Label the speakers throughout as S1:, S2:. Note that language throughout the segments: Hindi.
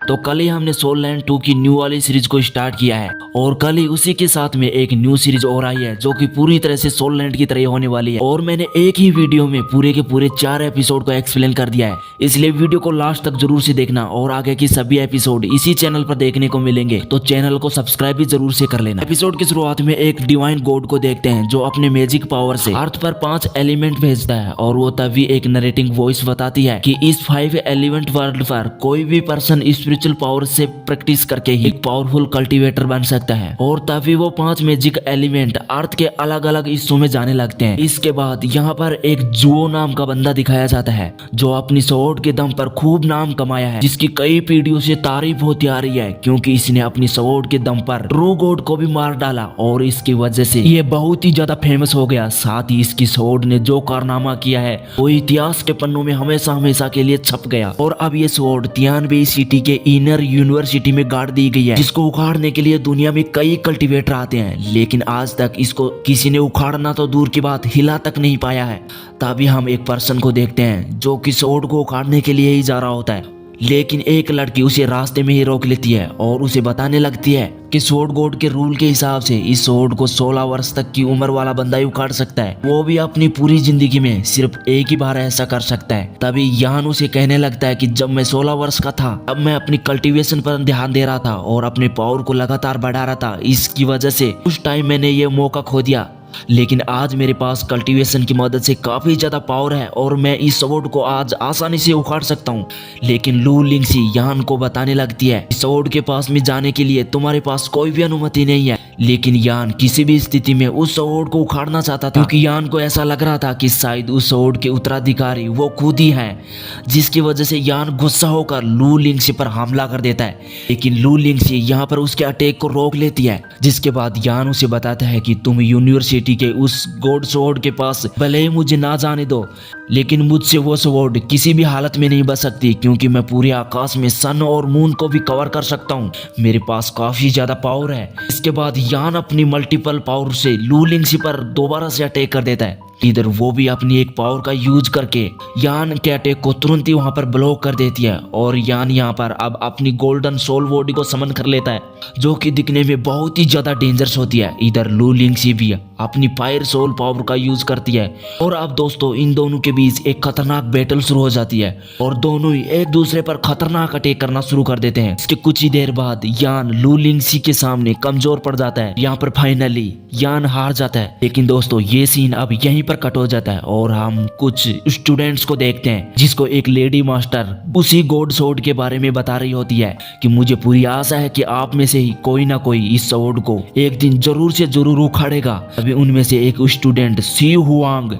S1: तो कल ही हमने सोल लैंड 2 की न्यू वाली सीरीज को स्टार्ट किया है और कल ही उसी के साथ में एक न्यू सीरीज और आई है जो कि पूरी तरह से सोल लैंड की तरह होने वाली है। और मैंने एक ही वीडियो में पूरे के पूरे 4 एपिसोड को एक्सप्लेन कर दिया है, इसलिए वीडियो को लास्ट तक जरूर से देखना और आगे की सभी एपिसोड इसी चैनल पर देखने को मिलेंगे, तो चैनल को सब्सक्राइब भी जरूर से कर लेना। एपिसोड की शुरुआत में एक डिवाइन गॉड को देखते हैं जो अपने मैजिक पावर से अर्थ पर 5 एलिमेंट भेजता है और वो तभी एक नरेटिंग वॉइस बताती है कि इस 5 एलिमेंट वर्ल्ड पर कोई भी पर्सन स्पिरिचुअल पावर से प्रैक्टिस करके ही एक पावरफुल कल्टीवेटर बन सकता है। और तभी वो 5 मैजिक एलिमेंट अर्थ के अलग अलग हिस्सों में जाने लगते हैं। इसके बाद यहाँ पर एक जुओ नाम का बंदा दिखाया जाता है जो अपनी स्वॉर्ड के दम पर खूब नाम कमाया है, जिसकी कई पीढ़ियों से तारीफ होती आ रही है क्योंकि इसने अपनी स्वॉर्ड के दम पर ट्रू गॉड को भी मार डाला और इसकी वजह से ये बहुत ही ज्यादा फेमस हो गया। साथ ही इसकी स्वॉर्ड ने जो कारनामा किया है वो इतिहास के पन्नों में हमेशा हमेशा के लिए छप गया। और अब ये स्वॉर्ड तियानबे सिटी के इनर यूनिवर्सिटी में गाड़ दी गई है, जिसको उखाड़ने के लिए दुनिया में कई कल्टीवेटर आते हैं, लेकिन आज तक इसको किसी ने उखाड़ना तो दूर की बात हिला तक नहीं पाया है। तभी हम एक पर्सन को देखते हैं जो कि स्वॉर्ड को उखाड़ने के लिए ही जा रहा होता है, लेकिन एक लड़की उसे रास्ते में ही रोक लेती है और उसे बताने लगती है कि स्वॉर्ड गॉड के रूल के हिसाब से इस स्वॉर्ड को 16 वर्ष तक की उम्र वाला बंदा ही उखाड़ सकता है, वो भी अपनी पूरी जिंदगी में सिर्फ एक ही बार ऐसा कर सकता है। तभी यान उसे कहने लगता है कि जब मैं 16 वर्ष का था तब मैं अपनी कल्टीवेशन पर ध्यान दे रहा था और अपने पावर को लगातार बढ़ा रहा था, इसकी वजह से उस टाइम मैंने ये मौका खो दिया, लेकिन आज मेरे पास कल्टीवेशन की मदद से काफी ज्यादा पावर है और मैं इस स्वॉर्ड को आज आसानी से उखाड़ सकता हूँ। लेकिन लू लिंगसी यान को बताने लगती है इस स्वॉर्ड के पास में जाने के लिए तुम्हारे पास कोई भी अनुमति नहीं है, लेकिन यान किसी भी स्थिति में उस स्वॉर्ड को उखाड़ना चाहता था क्योंकि यान को ऐसा लग रहा था कि शायद उस स्वॉर्ड के उत्तराधिकारी वो खुद ही है, जिसकी वजह से यान गुस्सा होकर लू लिंगसी पर हमला कर देता है। लेकिन लू लिंगसी यहाँ पर उसके अटैक को रोक लेती है, जिसके बाद यान उसे बताता है कि तुम यूनिवर्सिटी के उस गॉड स्वॉर्ड के पास भले ही मुझे ना जाने दो, लेकिन मुझसे वो स्वॉर्ड किसी भी हालत में नहीं बच सकती क्योंकि मैं पूरे आकाश में सन और मून को भी कवर कर सकता हूँ, मेरे पास काफी ज्यादा पावर है। इसके बाद यान अपनी मल्टीपल पावर से लू लिंगसी पर दोबारा से अटैक कर देता है। इधर वो भी अपनी एक पावर का यूज करके यान के अटैक को तुरंत ही वहां पर ब्लॉक कर देती है और यान यहाँ पर अब अपनी गोल्डन सोल बॉडी को समन कर लेता है जो कि दिखने में बहुत ही ज्यादा डेंजरस होती है। इधर लू लिंगसी भी अपनी फायर सोल पावर का यूज करती है और अब दोस्तों इन दोनों के बीच एक खतरनाक बैटल शुरू हो जाती है और दोनों ही एक दूसरे पर खतरनाक अटैक करना शुरू कर देते हैं। इसके कुछ ही देर बाद यान लू लिंगसी के सामने कमजोर पड़ जाता है। यहाँ पर फाइनली यान हार जाता है। लेकिन दोस्तों ये सीन अब यहीं पर कट हो जाता है और हम कुछ स्टूडेंट्स को देखते हैं जिसको एक लेडी मास्टर उसी गॉड स्वॉर्ड के बारे में बता रही होती है कि मुझे पूरी आशा है कि आप में से ही कोई ना कोई इस स्वॉर्ड को एक दिन जरूर से जरूर उखाड़ेगा। अभी उनमें से एक स्टूडेंट सी हुआंग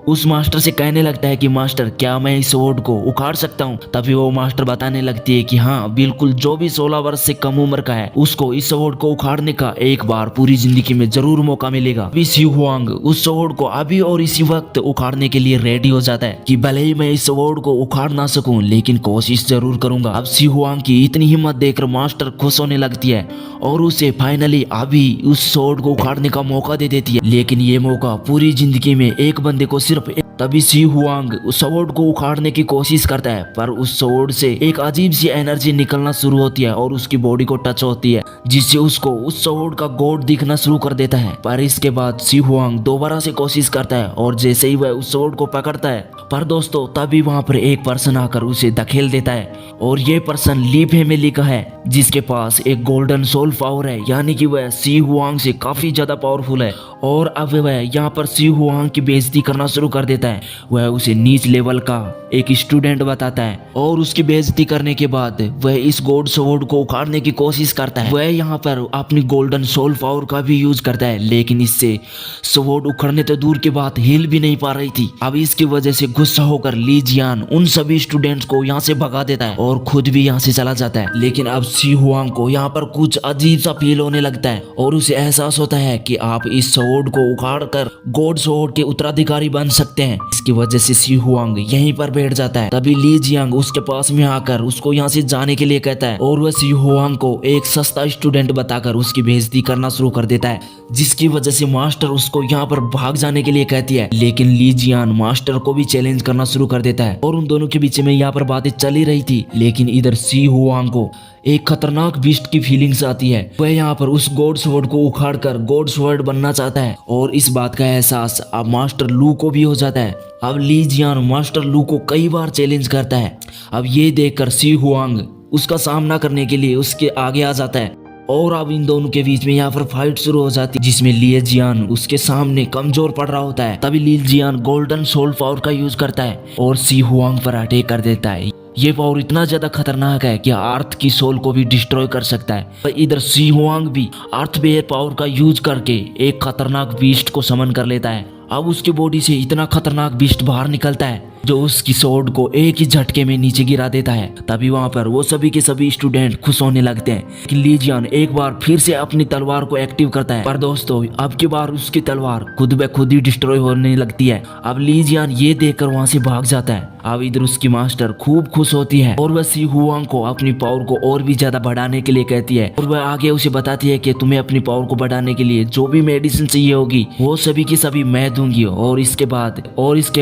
S1: उस मास्टर से कहने लगता है कि मास्टर क्या मैं इस स्वॉर्ड को उखाड़ सकता हूँ। तभी वो मास्टर बताने लगती है कि हाँ बिल्कुल, जो भी 16 वर्ष से कम उम्र का है उसको इस स्वॉर्ड को उखाड़ने का एक बार पूरी जिंदगी में जरूर मौका मिलेगा। अभी सी हुआंग उस स्वॉर्ड को अभी और इसी वक्त उखाड़ने के लिए रेडी हो जाता है कि भले ही मैं इस स्वॉर्ड को उखाड़ ना सकूं लेकिन कोशिश जरूर करूंगा। अब सी हुआंग की इतनी हिम्मत देखकर मास्टर खुश होने लगती है और उसे फाइनली अभी उस स्वॉर्ड को उखाड़ने का मौका दे देती है। लेकिन ये मौका पूरी जिंदगी में एक बंदे को सिर्फ तभी सी हुआंग उस स्वॉर्ड को उखाड़ने की कोशिश करता है, पर उस स्वॉर्ड से एक अजीब सी एनर्जी निकलना शुरू होती है और उसकी बॉडी को टच होती है, जिससे उसको उस स्वॉर्ड का गॉड दिखना शुरू कर देता है। पर इसके बाद सी हुआंग दोबारा से कोशिश करता है और जैसे ही वह उस स्वॉर्ड को पकड़ता है, पर दोस्तों तभी वहां पर एक पर्सन आकर उसे धकेल देता है और ये पर्सन ली फैमिली का है जिसके पास एक गोल्डन सोल पावर है, यानी कि वह सी हुआंग से काफी ज्यादा पावरफुल है। और अब वह यहाँ पर सी हुआंग की बेइज्जती करना शुरू कर देता है। वह उसे नीच लेवल का एक स्टूडेंट बताता है और उसकी बेइज्जती करने के बाद वह इस गॉड स्वॉर्ड को उखाड़ने की कोशिश करता है। वह यहाँ पर अपनी गोल्डन सोल पावर का भी यूज करता है, लेकिन इससे स्वॉर्ड उखड़ने तो दूर की बात हिल भी नहीं पा रही थी। अब इसकी वजह से गुस्सा होकर ली जियान उन सभी स्टूडेंट्स को यहाँ से भगा देता है और खुद भी यहाँ से चला जाता है। लेकिन अब सी हुआंग को यहाँ पर कुछ अजीब सा फील होने लगता है और उसे एहसास होता है कि आप इस स्वॉर्ड को उखाड़ कर गॉड स्वॉर्ड के उत्तराधिकारी बन सकते हैं। इसकी वजह से सी हुआंग यहीं पर बैठ जाता है। तभी ली जियांग उसके पास में आकर उसको यहाँ से जाने के लिए कहता है और वह सी हुआंग को एक सस्ता स्टूडेंट बताकर उसकी बेइज्जती करना शुरू कर देता है, जिसकी वजह से मास्टर उसको यहाँ पर भाग जाने के लिए कहती है। लेकिन ली जियान मास्टर को भी चैलेंज करना शुरू कर देता है और उन दोनों के बीच में यहाँ पर बातें चली रही थी। लेकिन इधर सी हुआंग को एक खतरनाक बीस्ट की फीलिंग्स आती है। वह यहाँ पर उस गॉड स्वॉर्ड को उखाड़ कर गॉड स्वॉर्ड बनना चाहता है और इस बात का एहसास अब मास्टर लू को भी हो जाता है। अब ली जियान मास्टर लू को कई बार चैलेंज करता है। अब ये देखकर सी हुआंग उसका सामना करने के लिए उसके आगे आ जाता है और अब इन दोनों के बीच में यहाँ पर फाइट शुरू हो जाती है, जिसमें ली जियान उसके सामने कमजोर पड़ रहा होता है। तभी ली जियान गोल्डन सोल पावर का यूज करता है और सी हुआंग पर अटैक कर देता है। ये पावर इतना ज्यादा खतरनाक है कि अर्थ की सोल को भी डिस्ट्रॉय कर सकता है। इधर सी हुआंग भी अर्थ बेयर पावर का यूज करके एक खतरनाक बीस्ट को समन कर लेता है। अब उसकी बॉडी से इतना खतरनाक बीस्ट बाहर निकलता है जो उसकी स्वॉर्ड को एक ही झटके में नीचे गिरा देता है। तभी वहां पर वो सभी के सभी स्टूडेंट खुश होने लगते हैं कि ली जियान एक बार फिर से अपनी तलवार को एक्टिव करता है। पर दोस्तों अब की बार उसकी तलवार खुद ब खुद ही डिस्ट्रॉय होने लगती है। अब ली जियान ये देखकर वहां से भाग जाता है। अब इधर उसकी मास्टर खूब खुश होती है और वह सी हुआंग को अपनी पावर को और भी ज्यादा बढ़ाने के लिए कहती है और वह आगे उसे बताती है कि तुम्हें अपनी पावर को बढ़ाने के लिए जो भी मेडिसिन चाहिए होगी वो सभी की सभी मैं दूंगी और इसके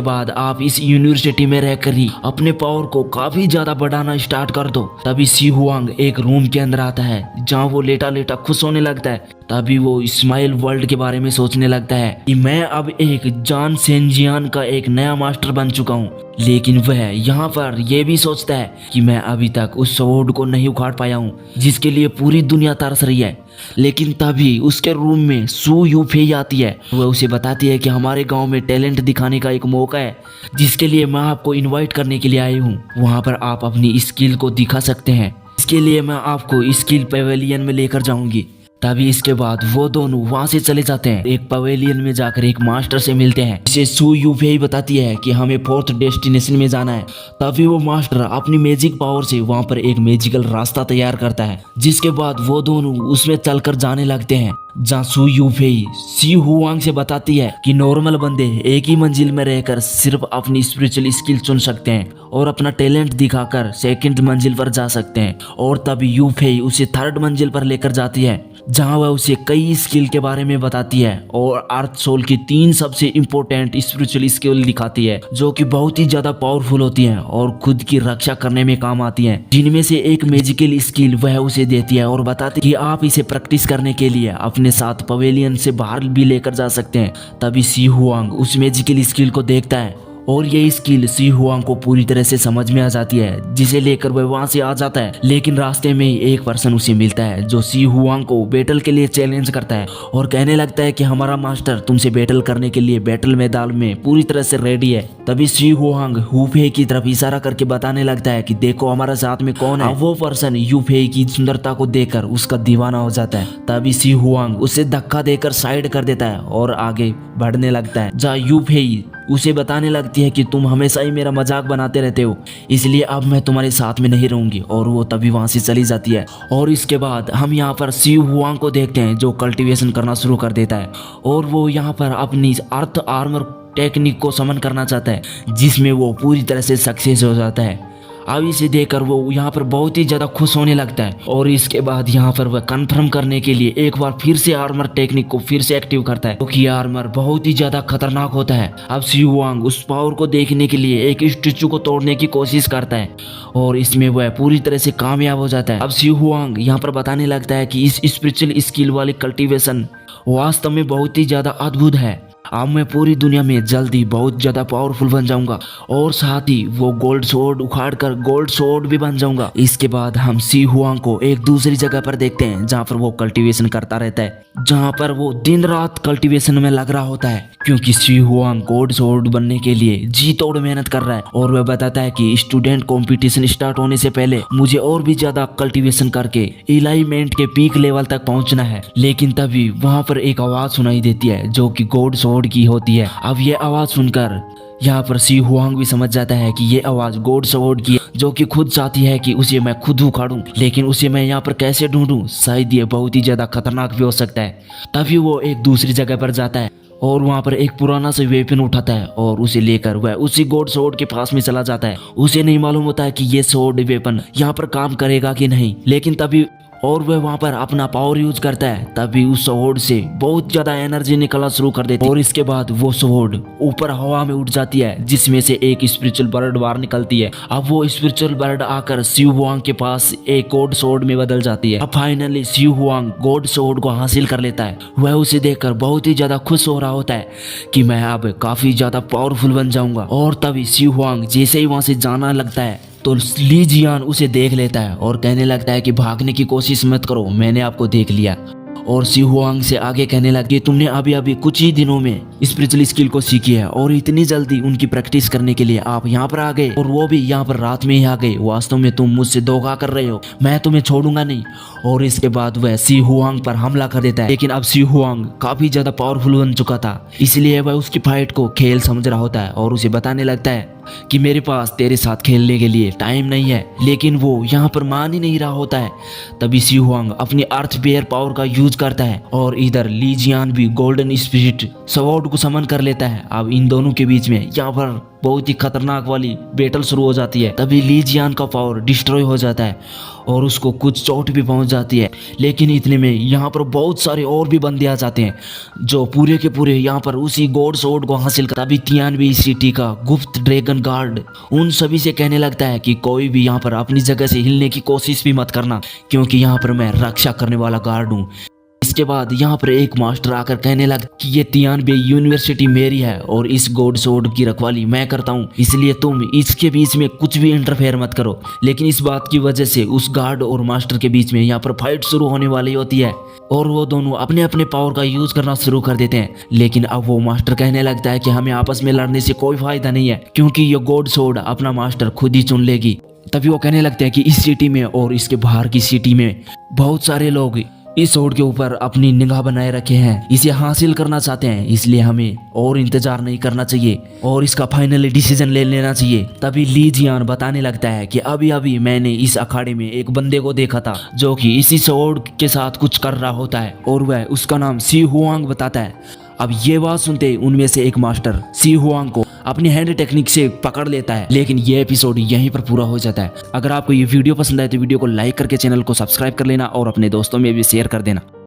S1: बाद आप इस यूनिवर्सिटी में रहकर ही अपने पावर को काफी ज्यादा बढ़ाना स्टार्ट कर दो। तभी सी हुआंग एक रूम के अंदर आता है जहाँ वो लेटा लेटा खुश होने लगता है। तभी वो स्माइल वर्ल्ड के बारे में सोचने लगता है कि मैं अब एक जान सेंजियान का एक नया मास्टर बन चुका हूँ। लेकिन वह यहाँ पर यह भी सोचता है कि मैं अभी तक उस स्वॉर्ड को नहीं उखाड़ पाया हूँ जिसके लिए पूरी दुनिया तरस रही है। लेकिन तभी उसके रूम में सू यूफेई आती है। वह उसे बताती है कि हमारे गांव में टैलेंट दिखाने का एक मौका है जिसके लिए मैं आपको इनवाइट करने के लिए आई हूँ। वहाँ पर आप अपनी स्किल को दिखा सकते हैं। इसके लिए मैं आपको स्किल पवेलियन में लेकर जाऊंगी। तभी इसके बाद वो दोनों वहां से चले जाते हैं। एक पवेलियन में जाकर एक मास्टर से मिलते हैं जिसे सू यूफेई बताती है कि हमें 4th डेस्टिनेशन में जाना है। तभी वो मास्टर अपनी मैजिक पावर से वहां पर एक मैजिकल रास्ता तैयार करता है, जिसके बाद वो दोनों उसमें चलकर जाने लगते हैं। जहाँ सू यूफेई सी हुआंग से बताती है कि नॉर्मल बंदे एक ही मंजिल में रहकर सिर्फ अपनी स्पिरिचुअल स्किल चुन सकते हैं और अपना टैलेंट दिखाकर 2nd मंजिल पर जा सकते हैं। और तभी यूफेई उसे 3rd मंजिल पर लेकर जाती है जहाँ वह उसे कई स्किल के बारे में बताती है और अर्थ सोल की 3 सबसे इम्पोर्टेंट स्पिरिचुअल स्किल दिखाती है जो कि बहुत ही ज्यादा पावरफुल होती हैं और खुद की रक्षा करने में काम आती हैं। जिनमें से एक मैजिकल स्किल वह उसे देती है और बताती है कि आप इसे प्रैक्टिस करने के लिए अपने साथ पवेलियन से बाहर भी लेकर जा सकते हैं। तभी सी हुआंग उस मैजिकल स्किल को देखता है और ये स्किल सी हुआंग को पूरी तरह से समझ में आ जाती है, जिसे लेकर वह वहां से आ जाता है। लेकिन रास्ते में ही एक पर्सन उसे मिलता है जो सी हुआंग को बैटल के लिए चैलेंज करता है और कहने लगता है कि हमारा मास्टर तुमसे बैटल करने के लिए बैटल मैदान में पूरी तरह से रेडी है। तभी सी हुआंग यूफेई की तरफ इशारा करके बताने लगता है कि देखो हमारा साथ में कौन है। वो पर्सन यूफेई की सुंदरता को देखकर उसका दीवाना हो जाता है। तभी सी हुआंग उसे धक्का देकर साइड कर देता है और आगे बढ़ने लगता है, जहाँ यूफेई उसे बताने लगती है कि तुम हमेशा ही मेरा मजाक बनाते रहते हो, इसलिए अब मैं तुम्हारे साथ में नहीं रहूंगी। और वो तभी वहां से चली जाती है। और इसके बाद हम यहाँ पर सी हुआंग को देखते हैं जो कल्टीवेशन करना शुरू कर देता है और वो यहाँ पर अपनी अर्थ आर्मर टेक्निक को समन करना चाहता है, जिसमें वो पूरी तरह से सक्सेस हो जाता है। अब इसे देखकर वो यहाँ पर बहुत ही ज्यादा खुश होने लगता है और इसके बाद यहाँ पर वह कंफर्म करने के लिए एक बार फिर से आर्मर टेक्निक को फिर से एक्टिव करता है, क्योंकि आर्मर बहुत ही ज्यादा खतरनाक होता है। अब सी हुआंग उस पावर को देखने के लिए एक स्टैचू को तोड़ने की कोशिश करता है और इसमें वह पूरी तरह से कामयाब हो जाता है। अब सी हुआंग यहाँ पर बताने लगता है कि इस स्पिरिचुअल स्किल वाली कल्टीवेशन वास्तव में बहुत ही ज्यादा अद्भुत है। अब मैं पूरी दुनिया में जल्दी बहुत ज्यादा पावरफुल बन जाऊंगा और साथ ही वो गोल्ड स्वॉर्ड उखाड़ कर गोल्ड स्वॉर्ड भी बन जाऊंगा। इसके बाद हम सी हुआंग को एक दूसरी जगह पर देखते हैं जहाँ पर वो कल्टीवेशन करता रहता है, जहाँ पर वो दिन रात कल्टीवेशन में लग रहा होता है, क्योंकि सी हुआंग गोल्ड स्वॉर्ड बनने के लिए जी तोड़ मेहनत कर रहा है। और वह बताता है कि स्टूडेंट कंपटीशन स्टार्ट होने से पहले मुझे और भी ज्यादा कल्टीवेशन करके एलाइनमेंट के पीक लेवल तक पहुंचना है। लेकिन तभी वहां पर एक आवाज सुनाई देती है जो कि गॉड स्वॉर्ड स्वॉर्ड की होती है। अब ये आवाज सुनकर यहाँ पर सी हुआंग भी समझ जाता है कि ये आवाज गॉड स्वॉर्ड की है, जो कि खुद चाहती है कि उसे मैं खुद उखाड़ूं, लेकिन उसे मैं यहाँ पर कैसे ढूंढूं, शायद ये बहुत ही ज्यादा खतरनाक भी हो सकता है। तभी वो एक दूसरी जगह पर जाता है और वहाँ पर एक पुराना सा वेपन उठाता है और उसे लेकर वह उसी गॉड स्वॉर्ड के पास में चला जाता है। उसे नहीं मालूम होता है कि ये स्वॉर्ड वेपन यहाँ पर काम करेगा कि नहीं, लेकिन तभी और वह वहां पर अपना पावर यूज करता है। तभी उस स्वॉर्ड से बहुत ज्यादा एनर्जी निकलना शुरू कर देती है और इसके बाद वो स्वॉर्ड ऊपर हवा में उड़ जाती है, जिसमें से एक स्पिरिचुअल बर्ड बाहर निकलती है। अब वो स्पिरिचुअल बर्ड आकर सिउ हुआंग के पास एक गॉड स्वॉर्ड में बदल जाती है। अब फाइनली सिउ हुआंग गॉड स्वॉर्ड को हासिल कर लेता है। वह उसे देखकर बहुत ही ज्यादा खुश हो रहा होता है कि मैं अब काफी ज्यादा पावरफुल बन जाऊंगा। और तभी सिउ हुआंग जैसे ही वहां से जाना लगता है तो ली जियान उसे देख लेता है और कहने लगता है कि भागने की कोशिश मत करो, मैंने आपको देख लिया। और सी हुआंग से आगे कहने लगे, तुमने अभी अभी कुछ ही दिनों में स्पिरिचुअल स्किल को सीखी है और इतनी जल्दी उनकी प्रैक्टिस करने के लिए आप यहाँ पर आ गए, और वो भी यहाँ पर रात में ही आ गए। वास्तव में तुम मुझसे धोखा कर रहे हो, मैं तुम्हें छोड़ूंगा नहीं। और इसके बाद वह सी हुआंग पर हमला कर देता है, लेकिन अब सी हुआंग काफी ज्यादा पावरफुल बन चुका था, इसलिए वह उसकी फाइट को खेल समझ रहा होता है और उसे बताने लगता है कि मेरे पास तेरे साथ खेलने के लिए टाइम नहीं है। लेकिन वो यहाँ पर मान ही नहीं रहा होता है। तभी सी हुआंग अपनी अर्थ बेयर पावर का यूज करता है और इधर ली जियान भी गोल्डन स्पिरिट स्वॉर्ड को समन कर लेता है। अब इन दोनों के बीच में यहाँ पर बहुत ही खतरनाक वाली बैटल शुरू हो जाती है। तभी ली जियान का पावर डिस्ट्रॉय हो जाता है और उसको कुछ चोट भी पहुंच जाती है। लेकिन इतने में यहाँ पर बहुत सारे और भी बंदे आ जाते हैं जो पूरे के पूरे यहाँ पर उसी गॉड स्वॉर्ड को हासिल कर। तभी तियानवे सिटी का गुप्त ड्रैगन गार्ड उन सभी से कहने लगता है कि कोई भी यहाँ पर अपनी जगह से हिलने की कोशिश भी मत करना, क्योंकि यहाँ पर मैं रक्षा करने वाला गार्ड हूँ। इसके बाद यहाँ पर एक मास्टर आकर कहने लगा कि ये तियानवे यूनिवर्सिटी मेरी है और इस गॉड स्वॉर्ड की रखवाली मैं करता हूँ, इसलिए तुम इसके बीच में कुछ भी इंटरफेयर मत करो। लेकिन इस बात की वजह से उस गार्ड और मास्टर के बीच में यहाँ पर फाइट शुरू होने वाली होती है और वो दोनों अपने अपने पावर का यूज करना शुरू कर देते हैं। लेकिन अब वो मास्टर कहने लगता है कि हमें आपस में लड़ने से कोई फायदा नहीं है, क्योंकि ये गॉड स्वॉर्ड अपना मास्टर खुद ही चुन लेगी। तभी वो कहने लगते हैं कि इस सिटी में और इसके बाहर की सिटी में बहुत सारे लोग इस स्वॉर्ड के ऊपर अपनी निगाह बनाए रखे हैं, इसे हासिल करना चाहते हैं, इसलिए हमें और इंतजार नहीं करना चाहिए और इसका फाइनली डिसीजन ले लेना चाहिए। तभी ली जियान बताने लगता है कि अभी अभी मैंने इस अखाड़े में एक बंदे को देखा था जो कि इसी स्वॉर्ड के साथ कुछ कर रहा होता है और वह उसका नाम सी हुआंग बताता है। अब ये बात सुनते उनमें से एक मास्टर सी हुआंग को अपनी हैंड टेक्निक से पकड़ लेता है। लेकिन ये एपिसोड यहीं पर पूरा हो जाता है। अगर आपको ये वीडियो पसंद आए तो वीडियो को लाइक करके चैनल को सब्सक्राइब कर लेना और अपने दोस्तों में भी शेयर कर देना।